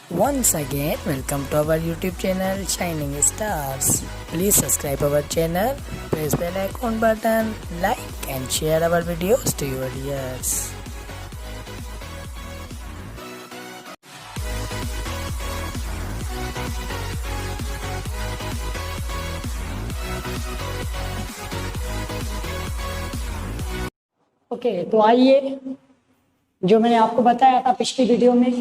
Once again, welcome to our YouTube channel Shining Stars. Please subscribe our channel, press bell icon button, like and share our videos to your dears. Okay तो आइए, जो मैंने आपको बताया था पिछली video में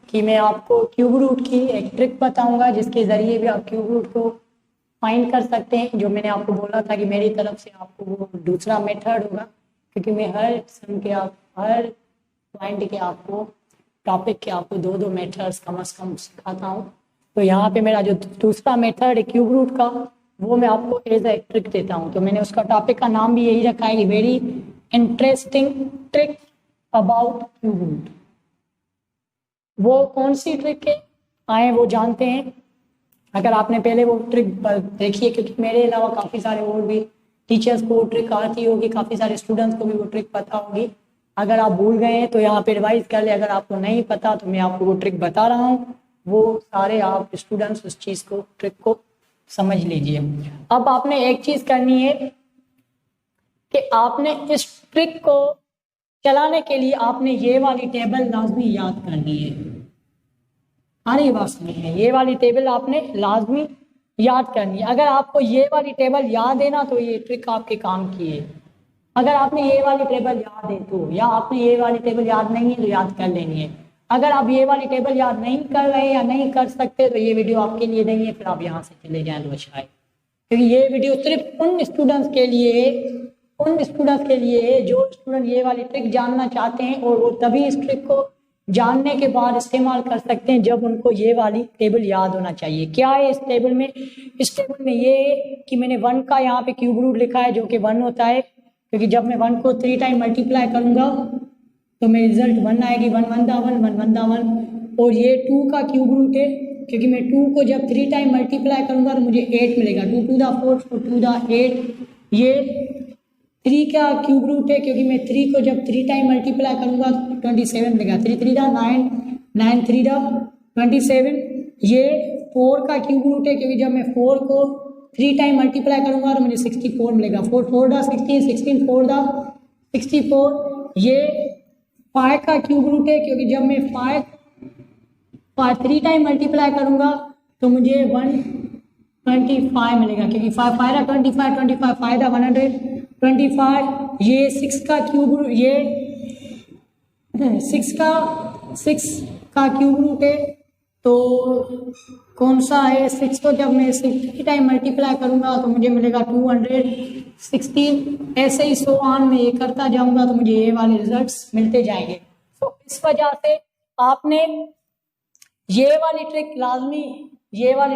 कि मैं आपको क्यूब रूट की एक ट्रिक बताऊंगा जिसके ज़रिए भी आप क्यूब रूट को फाइंड कर सकते हैं। जो मैंने आपको बोला था कि मेरी तरफ से आपको वो दूसरा मेथड होगा, क्योंकि मैं हर सम के हर पॉइंट के आपको टॉपिक के आपको दो दो मेथड्स कम से कम सिखाता हूँ। तो यहाँ पे मेरा जो दूसरा मेथड है क्यूब रूट का, वो मैं आपको एज ए ट्रिक देता हूँ। तो मैंने उसका टॉपिक का नाम भी यही रखा है कि very interesting trick about cube root. वो कौन सी ट्रिक है आए वो जानते हैं। अगर आपने पहले वो ट्रिक देखी है, क्योंकि मेरे अलावा काफ़ी सारे और भी टीचर्स को वो ट्रिक आती होगी, काफ़ी सारे स्टूडेंट्स को भी वो ट्रिक पता होगी। अगर आप भूल गए हैं तो यहाँ पे रिवाइज कर ले। अगर आपको नहीं पता तो मैं आपको वो ट्रिक बता रहा हूँ, वो सारे आप स्टूडेंट्स उस चीज़ को ट्रिक को समझ लीजिए। अब आपने एक चीज़ करनी है कि आपने इस ट्रिक को चलाने के लिए आपने ये वाली टेबल लाजमी याद करनी है। अरे बात सुनिए, ये वाली टेबल आपने लाजमी याद करनी है। अगर आपको ये वाली टेबल याद है ना तो ये ट्रिक आपके काम की है। अगर आपने ये वाली टेबल याद है तो, या आपने ये वाली टेबल याद नहीं है तो याद कर लेनी है। अगर आप ये वाली टेबल याद नहीं कर रहे या नहीं कर सकते तो ये वीडियो आपके लिए नहीं है, फिर आप यहाँ से चले जाएं तो अच्छा है। क्योंकि ये वीडियो सिर्फ उन स्टूडेंट्स के लिए है जो स्टूडेंट ये वाली ट्रिक जानना चाहते हैं, और वो तभी इस ट्रिक को जानने के बाद इस्तेमाल कर सकते हैं जब उनको ये वाली टेबल याद होना चाहिए। क्या है इस टेबल में? इस टेबल में ये है कि मैंने 1 का यहाँ पे क्यूब रूट लिखा है जो कि 1 होता है, क्योंकि जब मैं 1 को 3 टाइम मल्टीप्लाई करूंगा तो मेरी रिजल्ट 1 आएगी। 1 1 दा 1 1 1 दा 1। और ये 2 का क्यूब रूट है, क्योंकि मैं 2 को जब 3 टाइम मल्टीप्लाई करूंगा तो मुझे 8 मिलेगा। 2 2 दा 4 4 2 दा 8। ये 3 का क्यूब रूट है, क्योंकि मैं 3 को जब 3 टाइम मल्टीप्लाई करूंगा तो 27 मिलेगा। 3 3 दा 9 9 3 दा 27। ये 4 का क्यूब रूट है, क्योंकि जब मैं 4 को 3 टाइम मल्टीप्लाई करूंगा तो मुझे 64 मिलेगा। 4 4 दा 16 16 4 दा 64। ये 5 का क्यूब रूट है, क्योंकि जब मैं 3 टाइम मल्टीप्लाई करूंगा तो मुझे 125 मिलेगा, क्योंकि 5 5 दा 25 25 5 दा 125। ये 6 का क्यूब, ये 6 का क्यूब रूट है। तो कौन सा है? 6 को जब मैं 3 टाइम मल्टीप्लाई करूंगा तो मुझे मिलेगा 216। ऐसे ही सो ऑन में ये करता जाऊंगा तो मुझे ये वाले रिजल्ट्स मिलते जाएंगे। तो इस वजह से आपने ये वाली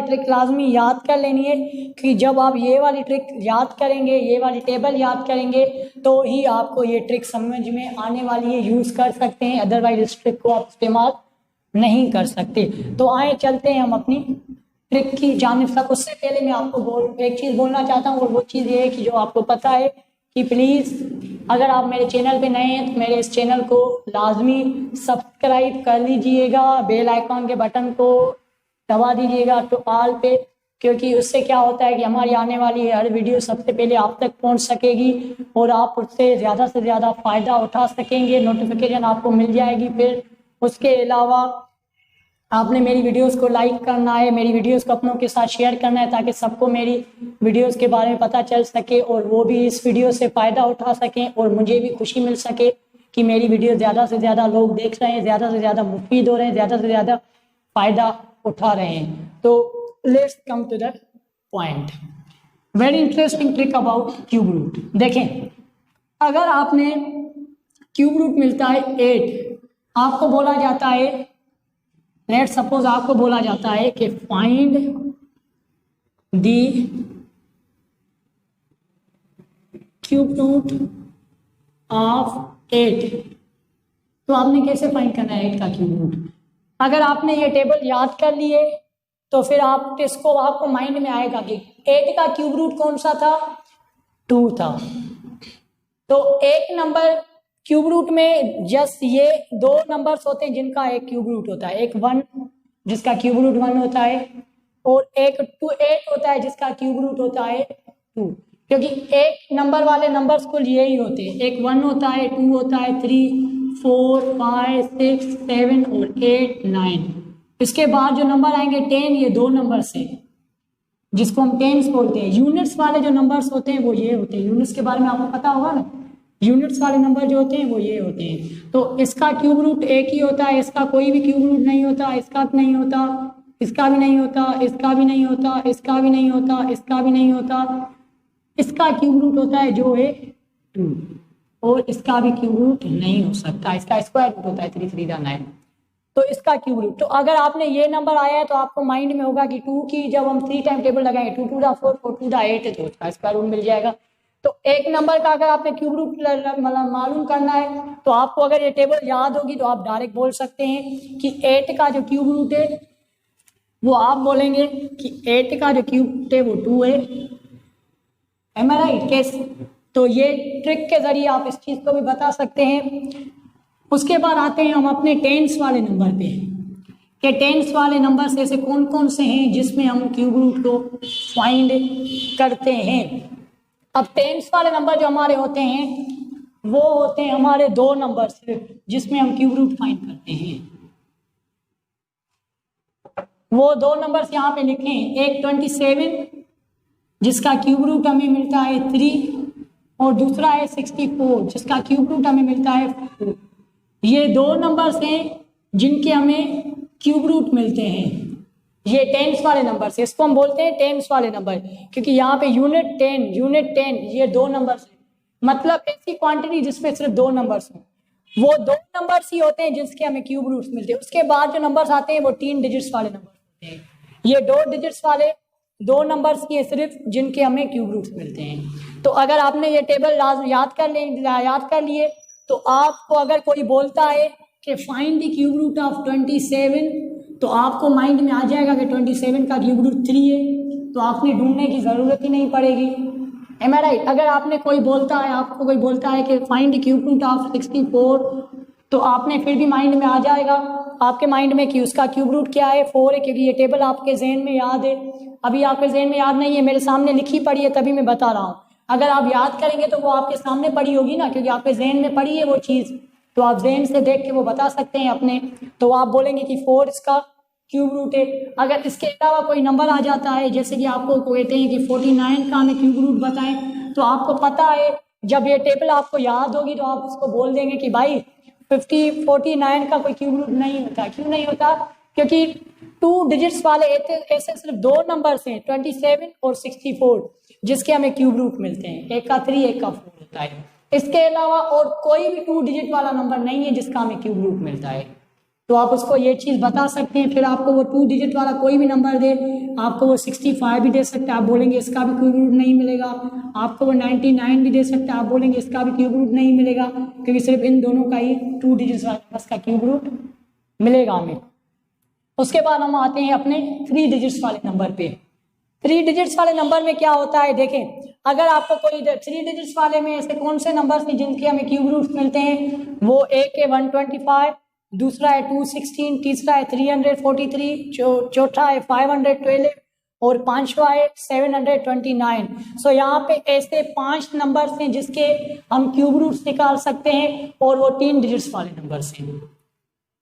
ट्रिक लाजमी याद कर लेनी है, कि जब आप ये वाली ट्रिक याद करेंगे, ये वाली टेबल याद करेंगे, तो ही आपको ये ट्रिक समझ में आने वाली है, यूज़ कर सकते हैं। अदरवाइज इस ट्रिक को आप इस्तेमाल नहीं कर सकते। तो आए चलते हैं हम अपनी ट्रिक की जानिब तक। उससे पहले मैं आपको एक चीज़ बोलना चाहता हूँ, और वो चीज़ ये है कि जो आपको पता है कि प्लीज़ अगर आप मेरे चैनल पे नए हैं तो मेरे इस चैनल को लाजमी सब्सक्राइब कर लीजिएगा, बेल आइकॉन के बटन को दबा दीजिएगा तो ऑल पे, क्योंकि उससे क्या होता है कि हमारी आने वाली हर वीडियो सबसे पहले आप तक पहुंच सकेगी और आप उससे ज़्यादा फ़ायदा उठा सकेंगे, नोटिफिकेशन आपको मिल जाएगी। फिर उसके अलावा आपने मेरी वीडियोस को लाइक करना है, मेरी वीडियोस को अपनों के साथ शेयर करना है, ताकि सबको मेरी वीडियोस के बारे में पता चल सके और वो भी इस वीडियो से फ़ायदा उठा सकें, और मुझे भी खुशी मिल सके कि मेरी वीडियो ज़्यादा से ज़्यादा लोग देख रहे हैं, ज़्यादा से ज़्यादा मुफीद हो रहे हैं, ज़्यादा से ज़्यादा फ़ायदा उठा रहे हैं। तो let's come to the point. Very interesting trick about cube root. देखें, अगर आपने क्यूब रूट मिलता है 8, आपको बोला जाता है, लेट सपोज आपको बोला जाता है कि find the cube root of 8। तो आपने कैसे फाइंड करना है 8 का क्यूब रूट? अगर आपने ये टेबल याद कर लिए तो फिर आप इसको आपको माइंड में आएगा कि 8 का क्यूब रूट कौन सा था? 2 था। तो एक नंबर क्यूब रूट में जस्ट ये 2 नंबर्स होते हैं जिनका एक क्यूब रूट होता है, एक 1 जिसका क्यूब रूट 1 होता है, और एक 2 8 होता है जिसका क्यूब रूट होता है 2, क्योंकि एक नंबर वाले नंबर्स कुल यही होते हैं, एक 1 होता है, 2 होता है, 3 4 5 6 7 और 8 9। इसके बाद जो नंबर आएंगे 10, ये 2 नंबर से जिसको हम टेंस बोलते हैं। यूनिट्स वाले जो नंबर्स होते हैं वो ये होते हैं, यूनिट्स के बारे में आपको पता होगा ना, यूनिट्स वाले नंबर जो होते हैं वो ये होते हैं। तो इसका क्यूब रूट एक ही होता है, इसका कोई भी क्यूब रूट नहीं होता, इसका नहीं होता, इसका भी नहीं होता, इसका भी नहीं होता, इसका भी नहीं होता, इसका भी नहीं होता। इसका क्यूब रूट होता है जो है 2, और इसका भी क्यूब रूट नहीं हो सकता, इसका स्क्वायर रूट होता है 3 3 9। तो इसका क्यूब रूट, तो अगर आपने ये नंबर आया है तो आपको माइंड में होगा कि 2 की जब हम 3 टाइम टेबल लगाएंगे 2 2 4 4 2 8 है तो उसका स्क्वायर रूट मिल जाएगा। तो एक नंबर का अगर आपने क्यूब रूट मतलब मालूम करना है तो आपको अगर ये टेबल याद होगी तो आप डायरेक्ट बोल सकते हैं कि 8 का जो क्यूब रूट है वो आप बोलेंगे कि 8 का जो क्यूब रूट है वो 2 है। M I right? कैसे? तो ये ट्रिक के जरिए आप इस चीज को भी बता सकते हैं। उसके बाद आते हैं हम अपने टेंस वाले नंबर पे, कि टेंस वाले नंबर से ऐसे कौन कौन से हैं जिसमें हम क्यूब रूट को फाइंड करते हैं। अब टेंस वाले नंबर जो हमारे होते हैं वो होते हैं हमारे 2 नंबर सिर्फ जिसमें हम क्यूब रूट फाइंड करते हैं। वो 2 नंबर्स यहाँ पे लिखे हैं, एक 27 जिसका क्यूब रूट हमें मिलता है 3, और दूसरा है 64 जिसका क्यूब रूट हमें मिलता है 4। ये 2 नंबर्स हैं जिनके हमें क्यूब रूट मिलते हैं। ये टेंस वाले नंबर से, इसको हम बोलते हैं टेंस वाले नंबर, क्योंकि यहाँ पे यूनिट 10 ये 2 नंबर्स हैं, मतलब ऐसी क्वांटिटी जिसमें सिर्फ 2 नंबर्स हों, वो 2 नंबर्स ही होते हैं जिसके हमें क्यूब रूट्स मिलते हैं। उसके बाद जो नंबर्स आते हैं वो 3 डिजिट्स वाले नंबर होते हैं। ये 2 डिजिट्स वाले 2 नंबर्स की है सिर्फ जिनके हमें क्यूब रूट्स मिलते हैं। तो अगर आपने ये टेबल याद कर लिए तो आपको अगर कोई बोलता है कि find the cube root of 27, तो आपको माइंड में आ जाएगा कि 27 का क्यूब रूट 3 है, तो आपने ढूंढने की जरूरत ही नहीं पड़ेगी। Am I right? अगर आपको कोई बोलता है कि find the cube root of 64, तो आपने फिर भी माइंड में आ जाएगा आपके माइंड में कि उसका क्यूब रूट क्या है, 4 है, क्योंकि ये टेबल आपके जहन में याद है। अभी आपके जहन में याद नहीं है, मेरे सामने लिखी पड़ी है तभी मैं बता रहा हूँ। अगर आप याद करेंगे तो वो आपके सामने पड़ी होगी ना, क्योंकि आपके जहन में पड़ी है वो चीज़, तो आप जहन से देख के वो बता सकते हैं अपने। तो आप बोलेंगे कि 4 इसका क्यूब रूट है। अगर इसके अलावा कोई नंबर आ जाता है, जैसे कि आपको कहते हैं कि 49 का हमें क्यूब रूट बताएं, तो आपको पता है जब ये टेबल आपको याद होगी तो आप उसको बोल देंगे कि भाई 49 का कोई क्यूब रूट नहीं होता। क्यों नहीं होता? क्योंकि 2 डिजिट्स वाले ऐसे सिर्फ 2 नंबर्स हैं, 27 और 64, जिसके हमें क्यूब रूट मिलते हैं, एक का 3 एक का 4 होता है। इसके अलावा और कोई भी 2 डिजिट वाला नंबर नहीं है जिसका हमें क्यूब रूट मिलता है। तो आप उसको ये चीज़ बता सकते हैं। फिर आपको वो 2 डिजिट वाला कोई भी नंबर दे, आपको वो 65 भी दे सकता है, आप बोलेंगे इसका भी क्यूब रूट नहीं मिलेगा। आपको वो 99 भी दे सकता है, आप बोलेंगे इसका भी क्यूब रूट नहीं मिलेगा, क्योंकि सिर्फ इन दोनों का ही 2 डिजिट वाला नंबर का क्यूब रूट मिलेगा हमें। उसके बाद हम आते हैं अपने 3 डिजिट्स वाले नंबर पे। 3 डिजिट्स वाले नंबर में क्या होता है, देखें, अगर आपको कोई 3 डिजिट्स वाले में ऐसे कौन से नंबर्स हैं जिनके हमें क्यूब रूट्स मिलते हैं, वो एक है 125, दूसरा है 216, तीसरा है 343, चौथा है 512 और पांचवा है 729। सो यहाँ पे ऐसे 5 नंबर्स हैं जिसके हम क्यूब रूट्स निकाल सकते हैं, और वो 3 डिजिट्स वाले नंबर्स हैं।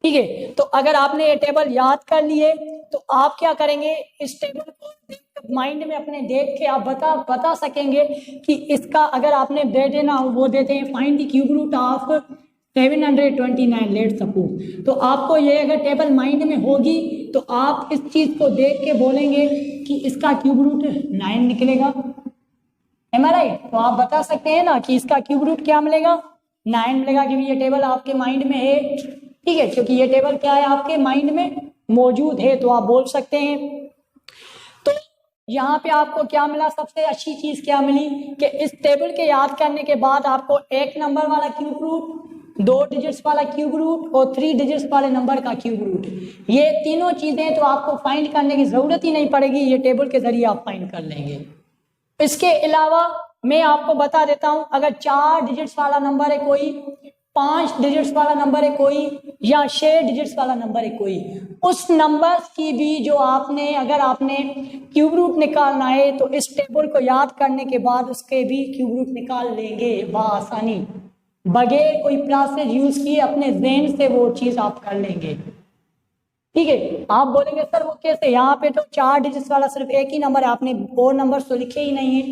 ठीक है, तो अगर आपने ये टेबल याद कर लिए तो आप क्या करेंगे, इस टेबल को माइंड में अपने देख के आप बता सकेंगे कि इसका अगर आपने दे देना, वो देते हैं find the cube root of 729 let suppose. तो आपको ये अगर टेबल माइंड में होगी तो आप इस चीज को देख के बोलेंगे कि इसका क्यूब रूट 9 निकलेगा। M I right? तो आप बता सकते हैं ना कि इसका क्यूब रूट क्या मिलेगा, 9 मिलेगा, क्योंकि ये टेबल आपके माइंड में है। ठीक है, क्योंकि ये टेबल क्या है, आपके माइंड में मौजूद है, तो आप बोल सकते हैं। तो यहाँ पे आपको क्या मिला, सबसे अच्छी चीज क्या मिली कि इस टेबल के याद करने के बाद आपको 1 नंबर वाला क्यूब रूट, 2 डिजिट्स वाला क्यूब रूट और 3 डिजिट्स वाले नंबर का क्यूब रूट, ये तीनों चीजें तो आपको फाइंड करने की जरूरत ही नहीं पड़ेगी, ये टेबल के जरिए आप फाइंड कर लेंगे। इसके अलावा मैं आपको बता देता हूं, अगर 4 डिजिट्स वाला नंबर है कोई, 5 डिजिट्स वाला नंबर है कोई या 6 डिजिट्स वाला नंबर है कोई, उस नंबर्स की भी जो आपने, अगर आपने क्यूब रूट निकालना है तो इस टेबल को याद करने के बाद उसके भी क्यूब रूट निकाल लेंगे बआसानी, बगैर कोई प्रोसेस यूज किए अपने ज़हन से वो चीज़ आप कर लेंगे। ठीक है, आप बोलेंगे सर वो कैसे, यहाँ पे तो 4 डिजिट्स वाला सिर्फ एक ही नंबर है, आपने और नंबर तो लिखे ही नहीं है।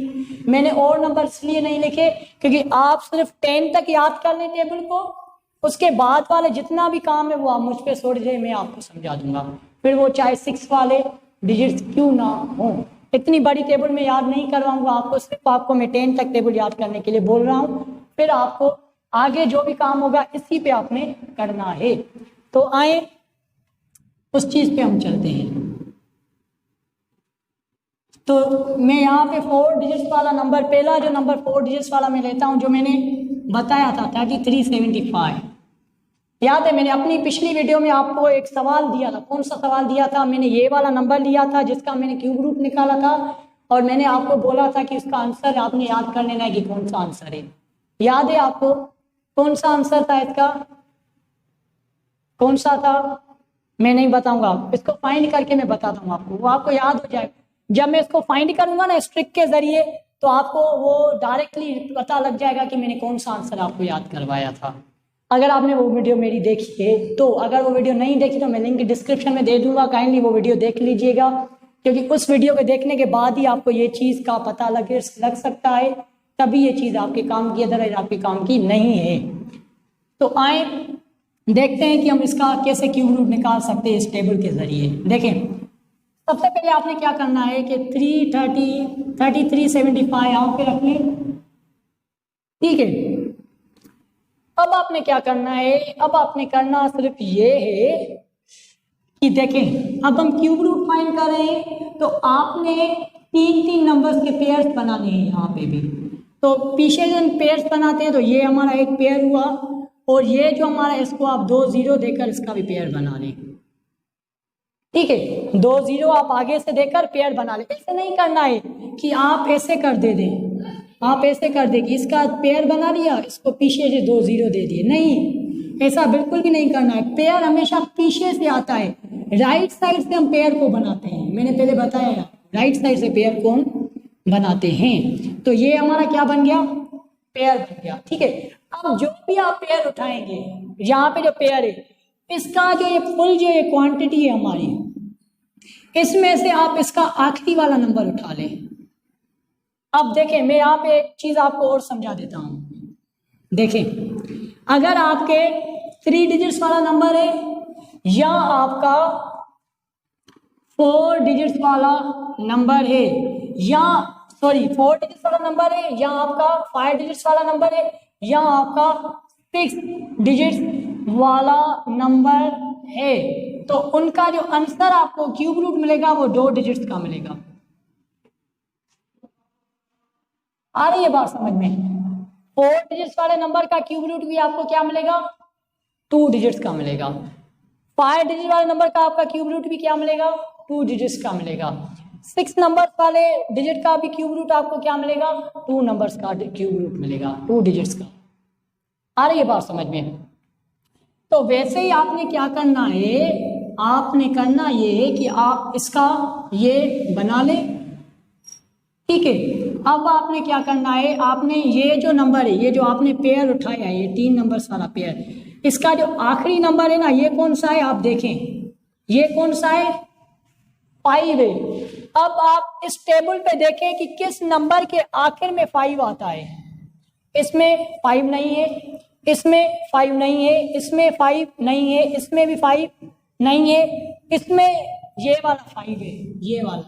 मैंने और नंबर इसलिए नहीं लिखे क्योंकि आप सिर्फ 10 तक याद कर लें टेबल को, उसके बाद वाले जितना भी काम है वो आप मुझ पे छोड़ दीजिए, मैं आपको समझा दूंगा। फिर वो चाहे 6 वाले डिजिट्स क्यों ना हो, इतनी बड़ी टेबल में याद नहीं करवाऊंगा आपको, सिर्फ आपको मैं 10 तक टेबल याद करने के लिए बोल रहा हूँ। फिर आपको आगे जो भी काम होगा इसी पे आपने करना है। तो आए उस चीज पे हम चलते हैं। तो मैं यहाँ पे 4 डिजिट्स वाला नंबर, पहला जो नंबर 4 डिजिट्स वाला मैं लेता हूँ, जो मैंने बताया था 3375। याद है मैंने अपनी पिछली वीडियो में आपको एक सवाल दिया था, कौन सा सवाल दिया था, मैंने ये वाला नंबर लिया था जिसका मैंने क्यूब रूट निकाला था और मैंने आपको बोला था कि उसका आंसर आपने याद कर लेना है कि कौन सा आंसर है। याद है आपको कौन सा आंसर था इसका, कौन सा था? मैं नहीं बताऊंगा, इसको फाइंड करके मैं बताता हूँ आपको, वो आपको याद हो जाएगा। जब मैं इसको फाइंड करूंगा ना इस ट्रिक के जरिए तो आपको वो डायरेक्टली पता लग जाएगा कि मैंने कौन सा आंसर आपको याद करवाया था, अगर आपने वो वीडियो मेरी देखी है तो। अगर वो वीडियो नहीं देखी तो मैं लिंक डिस्क्रिप्शन में दे दूंगा, काइंडली वो वीडियो देख लीजिएगा, क्योंकि उस वीडियो को देखने के बाद ही आपको ये चीज़ का पता लग सकता है, तभी ये चीज़ आपके काम की, अदरवाइज आपके काम की नहीं है। तो आए देखते हैं कि हम इसका कैसे क्यूब रूट निकाल सकते हैं इस टेबल के जरिए। देखें, सबसे पहले आपने क्या करना है कि 3375 यहाँ पे रख लें। ठीक है, अब आपने क्या करना है, अब आपने करना सिर्फ ये है कि देखें, अब हम क्यूब रूट फाइंड कर रहे हैं तो आपने 3 नंबर्स के पेयर्स बनाने हैं यहाँ पे भी। तो पीछे जब पेयर्स बनाते हैं तो ये हमारा एक पेयर हुआ और ये जो हमारा, इसको आप 2 0 देकर इसका भी पेयर बना लें। ठीक है, 2 0 आप आगे से देकर पेयर बना लें। ऐसे नहीं करना है कि आप ऐसे कर दें, आप ऐसे कर दें कि इसका पेयर बना लिया, इसको पीछे से 2 0 दे दिए, नहीं, ऐसा बिल्कुल भी नहीं करना है। पेयर हमेशा पीछे से आता है, राइट साइड से हम पेयर को बनाते हैं, मैंने पहले बताया राइट साइड से पेयर को बनाते हैं। तो ये हमारा क्या बन गया, पेयर बन गया। ठीक है, अब जो भी आप पेयर उठाएंगे, यहाँ पे जो पेयर है इसका जो ये फुल जो ये क्वांटिटी है हमारी, इसमें से आप इसका आखिरी वाला नंबर उठा लें। अब देखें, मैं यहाँ पे एक चीज आपको और समझा देता हूँ। देखें, अगर आपके 3 डिजिट्स वाला नंबर है या आपका 4 डिजिट्स वाला नंबर है, या 4 डिजिट्स वाला नंबर है, या आपका 5 डिजिट्स वाला नंबर है, या आपका 6 डिजिट्स वाला नंबर है, तो उनका जो आंसर आपको क्यूब रूट मिलेगा वो 2 डिजिट्स का मिलेगा। आ रही है बात समझ में? 4 डिजिट्स वाले नंबर का क्यूब रूट भी आपको क्या मिलेगा, 2 डिजिट्स का मिलेगा। 5 डिजिट वाले नंबर का आपका क्यूब रूट भी क्या मिलेगा, 2 डिजिट्स का मिलेगा। 6 नंबर्स वाले डिजिट का भी क्यूब रूट आपको क्या मिलेगा, 2 नंबर्स का क्यूब रूट मिलेगा, 2 डिजिट्स का। आ रही है बात समझ में? तो वैसे ही आपने क्या करना है, आपने करना ये है कि आप इसका ये बना लें। ठीक है, अब आपने क्या करना है, आपने ये जो नंबर है, ये जो आपने पेयर उठाया है, ये 3 नंबर्स वाला पेयर, इसका जो आखिरी नंबर है ना, ये कौन सा है आप देखें, ये कौन सा है, 5 है। अब आप इस टेबल पे देखें कि किस नंबर के आखिर में 5 आता है। इसमें 5 नहीं है, इसमें 5 नहीं है, इसमें 5 नहीं है, इसमें भी 5 नहीं है, इसमें ये वाला 5 है, ये वाला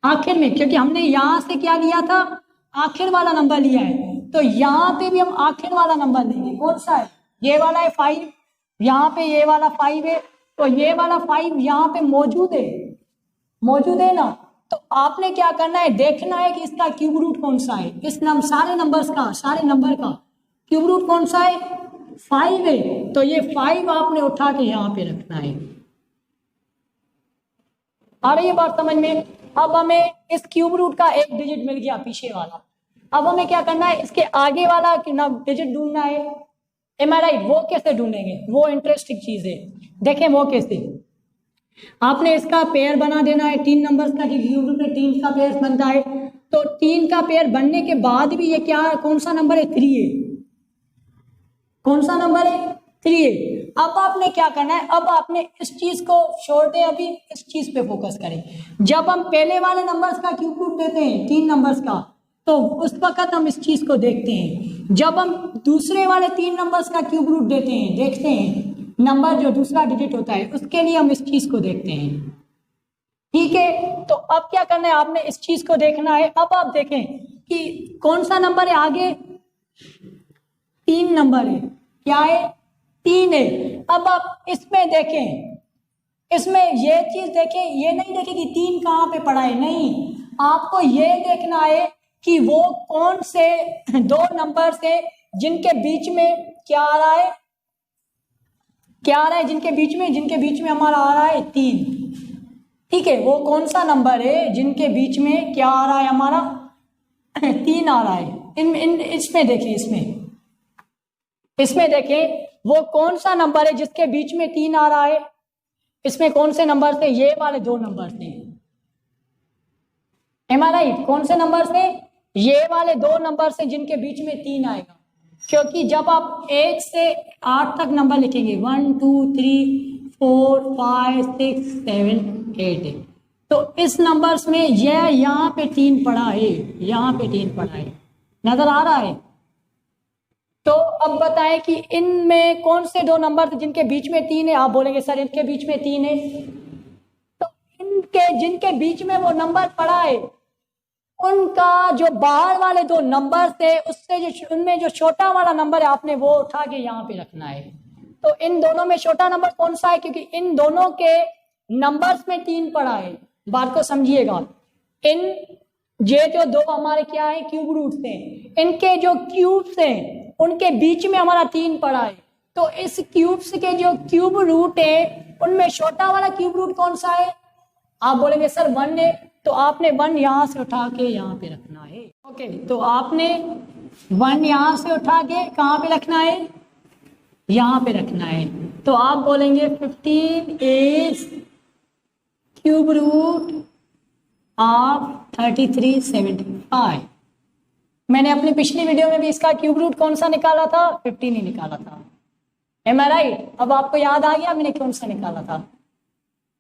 आखिर में, क्योंकि हमने यहां से क्या लिया था, आखिर वाला नंबर लिया है, तो यहाँ पे भी हम आखिर वाला नंबर लेंगे। कौन सा है, ये वाला है 5, यहाँ पे ये वाला 5 है, तो ये वाला 5 यहाँ पे मौजूद है, मौजूद है ना। तो आपने क्या करना है, देखना है कि इसका क्यूब रूट कौन सा है, इस सारे नंबर्स का, सारे नंबर का क्यूब रूट कौन सा है, 5 है। तो ये 5 आपने उठा के यहाँ पे रखना है। आ रही है बात समझ में? अब हमें इस क्यूब रूट का एक डिजिट मिल गया पीछे वाला, अब हमें क्या करना है, इसके आगे वाला डिजिट ढूंढना है। M I right? वो कैसे ढूंढेंगे, वो इंटरेस्टिंग चीज है। देखें वो कैसे, आपने इसका पेयर बना देना है 3 नंबर्स का, क्यूब रूट में 3 का पेयर बनता है। तो 3 का पेयर बनने के बाद भी ये क्या, कौन सा नंबर है? 3 है। कौन सा नंबर है? 3 है। अब आपने क्या करना है, अब आपने इस चीज को छोड़ दें, अभी इस चीज पे फोकस करें। जब हम पहले वाले नंबर्स का क्यूब रूट देते हैं 3 नंबर्स का, तो उस वक्त हम इस चीज को देखते हैं। जब हम दूसरे वाले 3 नंबर्स का क्यूब रूट देते हैं, देखते हैं नंबर जो दूसरा डिजिट होता है, उसके लिए हम इस चीज को देखते हैं। ठीक है, तो अब क्या करना है, आपने इस चीज को देखना है। अब आप देखें कि कौन सा नंबर है आगे, 3 नंबर है। क्या है? 3 है। अब आप इसमें देखें, इसमें ये चीज देखें, ये नहीं देखें कि 3 कहाँ पे पड़ा है, नहीं, आपको ये देखना है कि वो कौन से 2 नंबर से जिनके बीच में क्या आ रहा है, क्या आ रहा है, जिनके बीच में हमारा आ रहा है 3। ठीक है, वो कौन सा नंबर है जिनके बीच में क्या आ रहा है हमारा 3 आ रहा है। इसमें देखें, इसमें देखें वो कौन सा नंबर है जिसके बीच में 3 आ रहा है। इसमें कौन से नंबर थे? ये वाले 2 नंबर थे। M I right? कौन से नंबर से? ये वाले 2 नंबर से जिनके बीच में 3 आएगा। क्योंकि जब आप 1 से 8 तक नंबर लिखेंगे, 1 2 3 4 5 6 7 8, तो इस नंबर्स में यह यहाँ पे 3 पड़ा है, यहाँ पे 3 पड़ा है, नजर आ रहा है? तो अब बताएं कि इनमें कौन से 2 नंबर थे जिनके बीच में 3 है। आप बोलेंगे सर इनके बीच में 3 है, तो इनके जिनके बीच में वो नंबर पड़ा है, उनका जो बाहर वाले 2 नंबर थे, उससे जो उनमें जो छोटा वाला नंबर है, आपने वो उठा के यहाँ पे रखना है। तो इन दोनों में छोटा नंबर कौन सा है? क्योंकि इन दोनों के नंबर्स में 3 पड़ा है। बात को समझिएगा, इन ये जो 2 हमारे क्या है, क्यूब रूट थे, इनके जो क्यूब्स हैं उनके बीच में हमारा 3 पड़ा है। तो इस क्यूब्स के जो क्यूब रूट है, उनमें छोटा वाला क्यूब रूट कौन सा है? आप बोलेंगे सर 1 है, तो आपने 1 यहां से उठा के यहाँ पे रखना है। ओके, तो आपने 1 यहां से उठा के कहाँ पे रखना है? यहाँ पे रखना है। तो आप बोलेंगे 15 इज क्यूब रूट ऑफ 3375। मैंने अपनी पिछली वीडियो में भी इसका क्यूब रूट कौन सा निकाला था? 15 ही निकाला था। M I right? अब आपको याद आ गया मैंने कौन सा निकाला था।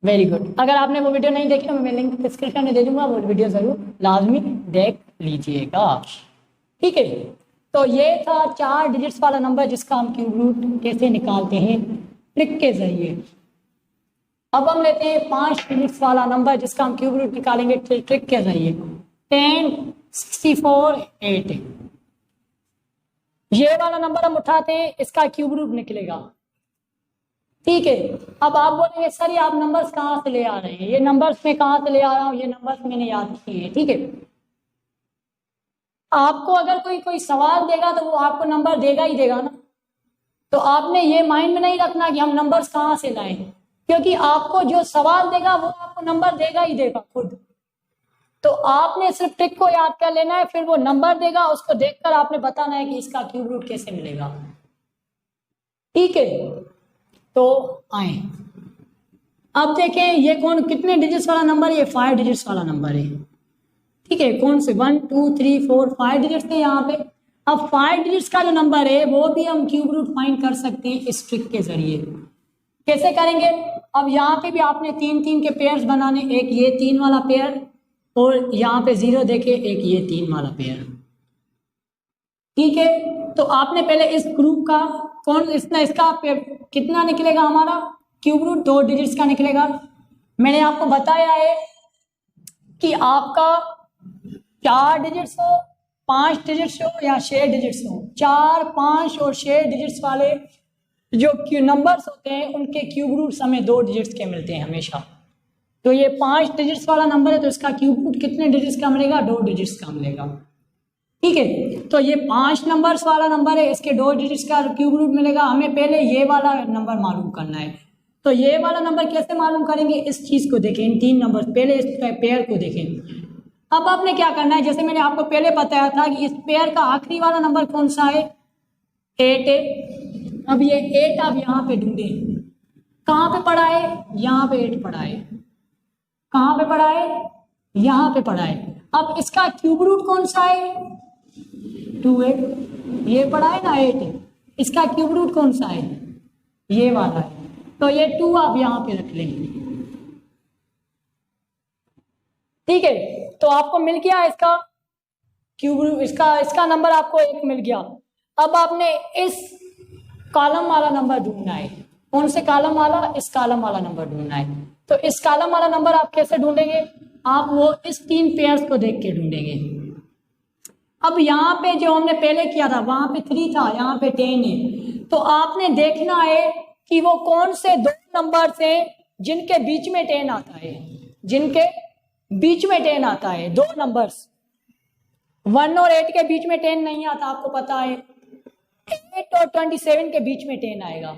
Very good. अगर आपने वो वीडियो नहीं देखी, मैं लिंक डिस्क्रिप्शन में दे दूंगा, वो वीडियो जरूर लाजमी देख लीजिएगा। ठीक है, तो ये था 4 डिजिट्स वाला नंबर जिसका हम क्यूब रूट कैसे निकालते हैं, ट्रिक के जरिए। अब हम लेते हैं 5 डिजिट्स वाला नंबर जिसका हम क्यूब रूट निकालेंगे ट्रिक के जरिए। 10 64 8, ये वाला नंबर हम उठाते हैं, इसका क्यूब रूट निकलेगा। ठीक है, अब आप बोलेंगे सर ये आप नंबर्स कहाँ से ले आ रहे हैं? ये नंबर्स में कहाँ से ले आ रहा हूँ? ये नंबर्स मैंने याद किए हैं। ठीक है, आपको अगर कोई सवाल देगा तो वो आपको नंबर देगा ही देगा ना। तो आपने ये माइंड में नहीं रखना कि हम नंबर्स कहाँ से लाएं, क्योंकि आपको जो सवाल देगा वो आपको नंबर देगा ही देगा खुद। तो आपने सिर्फ ट्रिक को याद कर लेना है, फिर वो नंबर देगा, उसको देखकर आपने बताना है कि इसका क्यूब रूट कैसे मिलेगा। ठीक है, तो आए अब देखें ये कौन कितने डिजिट्स वाला नंबर है? ये 5 डिजिट्स वाला नंबर है। ठीक है, कौन से 1 2 3 4 5 डिजिट्स थे यहाँ पे। अब 5 डिजिट्स का जो नंबर है वो भी हम क्यूब रूट फाइंड कर सकते हैं इस ट्रिक के जरिए। कैसे करेंगे? अब यहाँ पे भी आपने 3 के पेयर्स बनाने, एक ये 3 वाला पेयर और यहाँ पे 0 देखे एक ये 3 वाला पेयर। ठीक है, तो आपने पहले इस ग्रुप का इसका कितना निकलेगा हमारा क्यूब रूट? 2 डिजिट्स का निकलेगा। मैंने आपको बताया है कि आपका 4 डिजिट्स हो, 5 डिजिट्स हो या 6 डिजिट्स हो, 4 5 और 6 डिजिट्स वाले जो नंबर्स होते हैं उनके क्यूब रूट्स हमें 2 डिजिट्स के मिलते हैं हमेशा। तो ये 5 डिजिट्स वाला नंबर है, तो इसका क्यूब रूट कितने डिजिट्स का मिलेगा? 2 डिजिट्स का मिलेगा। ठीक है, तो ये 5 नंबर्स वाला नंबर है, इसके 2 डिजिट्स का क्यूब रूट मिलेगा। हमें पहले ये वाला नंबर मालूम करना है। तो ये वाला नंबर कैसे मालूम करेंगे? इस चीज को देखें, इन 3 नंबर, पहले इस पेयर को देखें। अब आपने क्या करना है, जैसे मैंने आपको पहले बताया था कि इस पेयर का आखिरी वाला नंबर कौन सा है? 8 है। अब ये 8 आप यहाँ पे ढूंढे, कहाँ पे पड़ा है, यहाँ पे 8 पड़ा है, कहाँ पे पड़ा है, यहाँ पे पड़ा है। अब इसका क्यूब रूट कौन सा है, 2/8, ये पड़ा है ना 8, इसका क्यूब रूट कौन सा है, ये वाला है, तो ये 2 आप यहाँ पे रख लेंगे। ठीक है, तो आपको मिल गया इसका क्यूब रूट, इसका नंबर आपको 1 मिल गया। अब आपने इस कॉलम वाला नंबर ढूंढना है, कौन से कॉलम वाला, इस कॉलम वाला नंबर ढूंढना है। तो इस कॉलम वाला नंबर आप कैसे ढूंढेंगे, आप वो इस 3 पेयर्स को देख के ढूंढेंगे। अब यहाँ पे जो हमने पहले किया था वहां पे 3 था, यहाँ पे 10 है, तो आपने देखना है कि वो कौन से 2 नंबर से जिनके बीच में 10 आता है, जिनके बीच में 10 आता है, 2 नंबर्स 1 और 8 के बीच में 10 नहीं आता, आपको पता है 8 और 27 के बीच में 10 आएगा।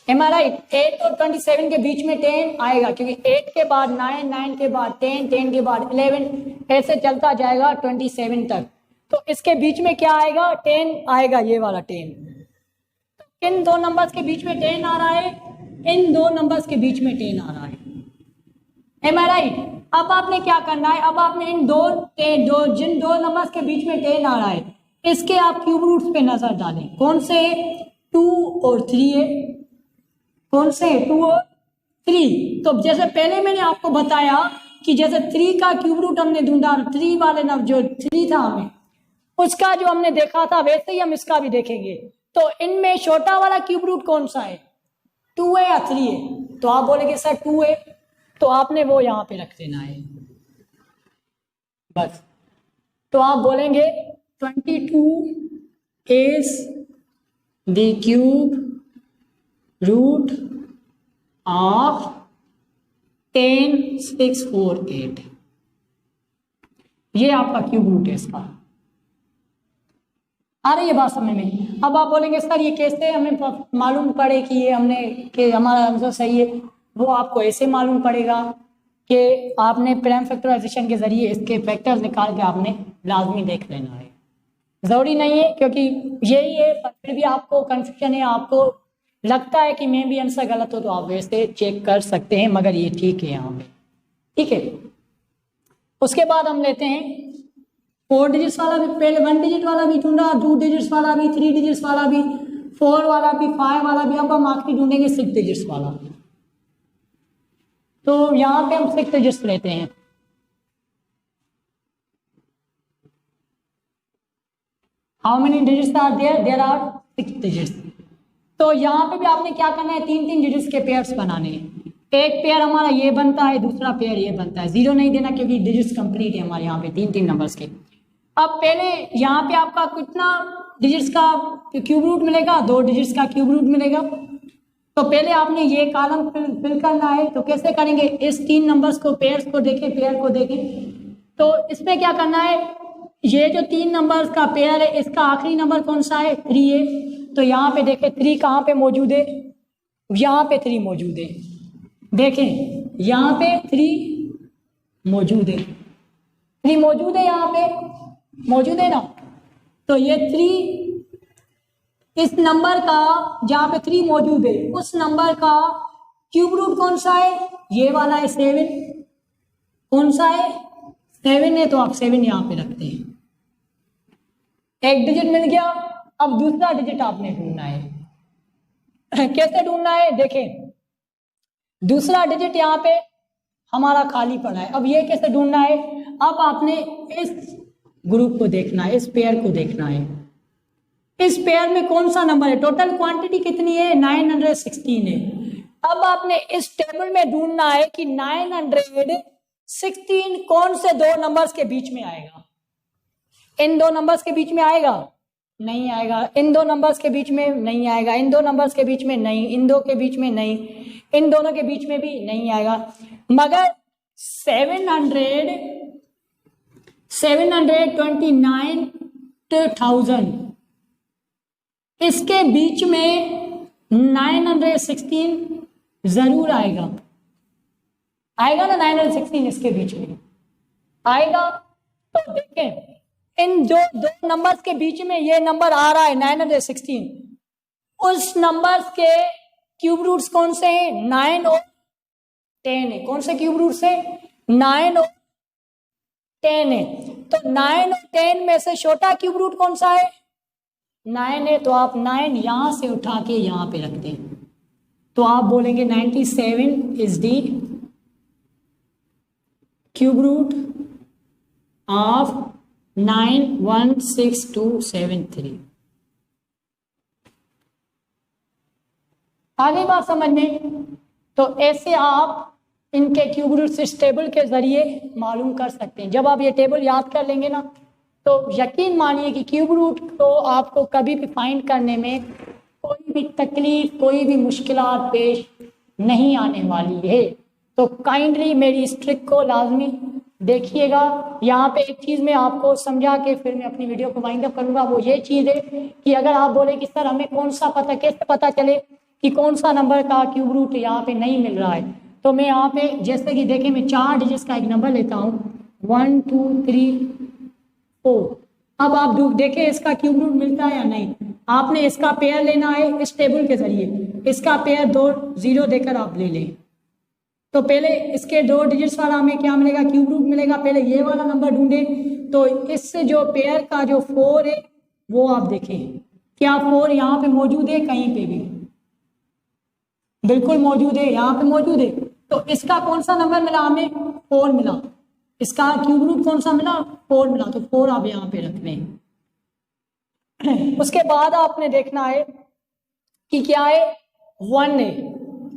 Am I right? 8 और 27 के बीच में 10 आएगा, क्योंकि 8 के बाद 9, 9 के बाद 10, 10 के बाद 11, ऐसे चलता जाएगा 27 तक। तो इसके बीच में क्या आएगा, 10 आएगा, ये वाला 10। तो इन 2 नंबर्स के बीच में 10 आ रहा है, इन 2 नंबर्स के बीच में 10 आ रहा है। Am I right? अब आपने क्या करना है, अब आपने इन जिन 2 नंबर्स के बीच में 10 आ रहा है, इसके आप क्यूब रूट्स पे नजर डालें, कौन से, 2 और 3 है, कौन से, 2 और 3। तो जैसे पहले मैंने आपको बताया कि जैसे 3 का क्यूब रूट हमने ढूंढा, 3 वाले नंबर जो 3 था हमें उसका जो हमने देखा था, वैसे ही हम इसका भी देखेंगे। तो इनमें छोटा वाला क्यूब रूट कौन सा है, 2 है या 3 है, तो आप बोलेंगे सर 2 है, तो आपने वो यहाँ पे रख देना है बस। तो आप बोलेंगे 22 is the cube root of 10, 6, 4, 8। ये आपका क्यूब रूट है इसका। आ रही है बात समझ में। अब आप बोलेंगे सर ये कैसे हमें मालूम पड़े कि ये हमने, कि हमारा आंसर सही है। वो आपको ऐसे मालूम पड़ेगा कि आपने प्राइम फैक्टराइजेशन के जरिए इसके फैक्टर्स निकाल के आपने लाजमी देख लेना है। जरूरी नहीं है क्योंकि यही है, पर फिर भी आपको कंफ्यूजन है, आपको लगता है कि मैं भी आंसर गलत हो, तो आप वैसे चेक कर सकते हैं, मगर ये ठीक है यहाँ पे। ठीक है, उसके बाद हम लेते हैं 4 डिजिट्स वाला भी, पहले 1 डिजिट वाला भी ढूंढा, 2 डिजिट्स वाला भी, 3 डिजिट्स वाला भी, 4 वाला भी, 5 वाला भी। अब हम आखिरी ढूंढेंगे 6 डिजिट्स वाला। तो यहाँ पे हम 6 डिजिट्स लेते हैं। How many digits are there, there are 6 digits. तो यहाँ पे भी आपने क्या करना है, 3-3 डिजिट्स के पेयर्स बनाने हैं। एक पेयर हमारा ये बनता है, दूसरा पेयर ये बनता है। 0 नहीं देना क्योंकि डिजिट्स कंप्लीट है हमारे यहाँ पे 3-3 नंबर्स के। अब पहले यहाँ पे आपका कितना डिजिट्स का क्यूब रूट मिलेगा, 2 डिजिट्स का क्यूब रूट मिलेगा। तो पहले आपने ये कॉलम फिल करना है। तो कैसे करेंगे, इस 3 नंबर्स को, पेयर्स को देखें, पेयर को देखें। तो इसमें क्या करना है, ये जो 3 नंबर्स का पेयर है, इसका आखिरी नंबर कौन सा है, 3 है। तो यहाँ पे देखें 3 कहाँ पे मौजूद है, यहाँ पे 3 मौजूद है। देखें यहाँ पे 3 मौजूद है, 3 मौजूद है, यहाँ पे मौजूद है ना। तो ये 3, इस नंबर का जहाँ पे 3 मौजूद है, उस नंबर का क्यूब रूट कौन सा है, ये वाला है 7। कौन सा है, 7 है। तो आप 7 यहाँ पे रखते हैं। एक डिजिट मिल गया। अब दूसरा डिजिट आपने ढूंढना है। कैसे ढूंढना है, देखें दूसरा डिजिट यहाँ पे हमारा खाली पड़ा है। अब ये कैसे ढूंढना है, अब आपने इस ग्रुप को देखना है, इस पेयर को देखना है। इस पेयर में कौन सा नंबर है, टोटल क्वांटिटी कितनी है, 916 है। अब आपने इस टेबल में ढूंढना है कि 916 कौन से 2 नंबर्स के बीच में आएगा। इन 2 नंबर्स के बीच में आएगा, नहीं आएगा। इन 2 नंबर्स के बीच में नहीं आएगा, इन 2 नंबर्स के बीच में नहीं, इन 2 के बीच में नहीं, इन दोनों के बीच में भी नहीं आएगा। मगर 729,000 इसके बीच में 916 जरूर आएगा। आएगा ना, 916 इसके बीच में आएगा। तो देखें इन जो 2 नंबर्स के बीच में ये नंबर आ रहा है 916, उस नंबर्स के क्यूब रूट्स कौन से हैं? 9 और 10 है। कौन से क्यूब रूट्स है? 9 और 10 है। तो 9 और 10 में से छोटा क्यूब रूट कौन सा है? 9 है। तो आप 9 यहां से उठा के यहां पे रख दें, तो आप बोलेंगे 97 is the cube root of 916273। आ गई बात समझ में? तो ऐसे आप इनके क्यूब रूट्स इस टेबल के जरिए मालूम कर सकते हैं। जब आप ये टेबल याद कर लेंगे ना, तो यकीन मानिए कि क्यूब रूट को आपको कभी भी फाइंड करने में कोई भी तकलीफ, कोई भी मुश्किलात पेश नहीं आने वाली है। तो काइंडली मेरी इस ट्रिक को लाजमी देखिएगा। यहाँ पे एक चीज़ मैं आपको समझा के फिर मैं अपनी वीडियो को वाइंड अप करूँगा। वो ये चीज़ है कि अगर आप बोले कि सर हमें कौन सा पता, कैसे पता चले कि कौन सा नंबर का क्यूब रूट यहाँ पे नहीं मिल रहा है, तो मैं यहाँ पे जैसे कि देखें, मैं 4 डिजिट्स का एक नंबर लेता हूँ, 1 2 3 4। अब आप देखें इसका क्यूब रूट मिलता है या नहीं। आपने इसका पेयर लेना है इस टेबल के जरिए, इसका पेयर 2 0 देकर आप ले लें। तो पहले इसके 2 डिजिट्स वाला हमें क्या मिलेगा? क्यूब रूट मिलेगा। पहले ये वाला नंबर ढूंढे, तो इससे जो पेयर का जो 4 है वो आप देखें, क्या 4 यहाँ पे मौजूद है? कहीं पे भी बिल्कुल मौजूद है, यहाँ पे मौजूद है। तो इसका कौन सा नंबर मिला हमें? 4 मिला। इसका क्यूब रूट कौन सा मिला? 4 मिला। तो 4 आप यहाँ पे रख लें। उसके बाद आपने देखना है कि क्या है? 1 है।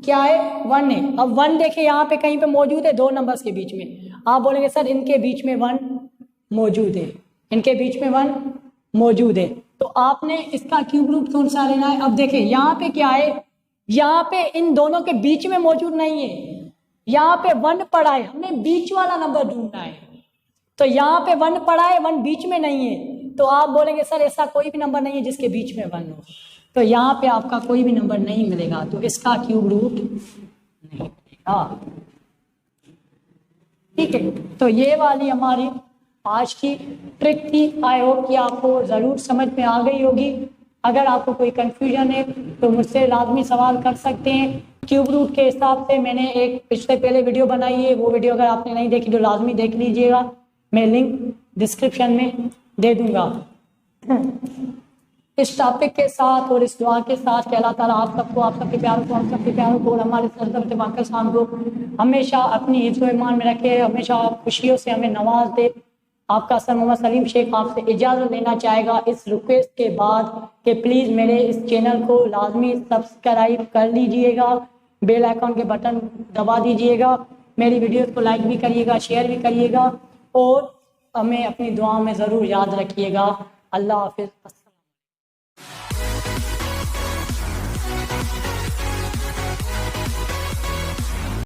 क्या है? 1 है। अब 1 देखे यहाँ पे कहीं पे मौजूद है 2 नंबर्स के बीच में। आप बोलेंगे सर इनके बीच में 1 मौजूद है, इनके बीच में 1 मौजूद है। तो आपने इसका क्यूब रूट कौन सा लेना है? अब देखें यहाँ पे क्या है, यहाँ पे इन दोनों के बीच में मौजूद नहीं है। यहाँ पे 1 पड़ा है, हमने बीच वाला नंबर ढूंढना है। तो यहाँ पे 1 पड़ा है, 1 बीच में नहीं है। तो आप बोलेंगे सर ऐसा कोई भी नंबर नहीं है जिसके बीच में 1 हो। तो यहाँ पे आपका कोई भी नंबर नहीं मिलेगा, तो इसका क्यूब रूट नहीं मिलेगा। ठीक है, तो ये वाली हमारी आज की ट्रिक थी। आई होप कि आपको ज़रूर समझ में आ गई होगी। अगर आपको कोई कंफ्यूजन है तो मुझसे लाजमी सवाल कर सकते हैं। क्यूब रूट के हिसाब से मैंने एक पिछले पहले वीडियो बनाई है, वो वीडियो अगर आपने नहीं देखी तो लाजमी देख लीजिएगा। मैं लिंक डिस्क्रिप्शन में दे दूंगा। इस टॉपिक के साथ और इस दुआ के साथ कि अल्लाह ताला आप सबको, आप सबके प्यारों को, हम सबके प्यारों को और हमारे सरदर्द बाकर शाम को हमेशा अपनी हिफ्ज़ व ईमान में रखे, हमेशा खुशियों से हमें नवाज दे। आपका सर मोहम्मद सलीम शेख आपसे इजाज़त लेना चाहेगा इस रिक्वेस्ट के बाद कि प्लीज़ मेरे इस चैनल को लाजमी सब्सक्राइब कर लीजिएगा, बेल आइकन के बटन दबा दीजिएगा, मेरी वीडियोस को लाइक भी करिएगा, शेयर भी करिएगा और हमें अपनी दुआओं में ज़रूर याद रखिएगा। अल्लाह हाफ़िज़।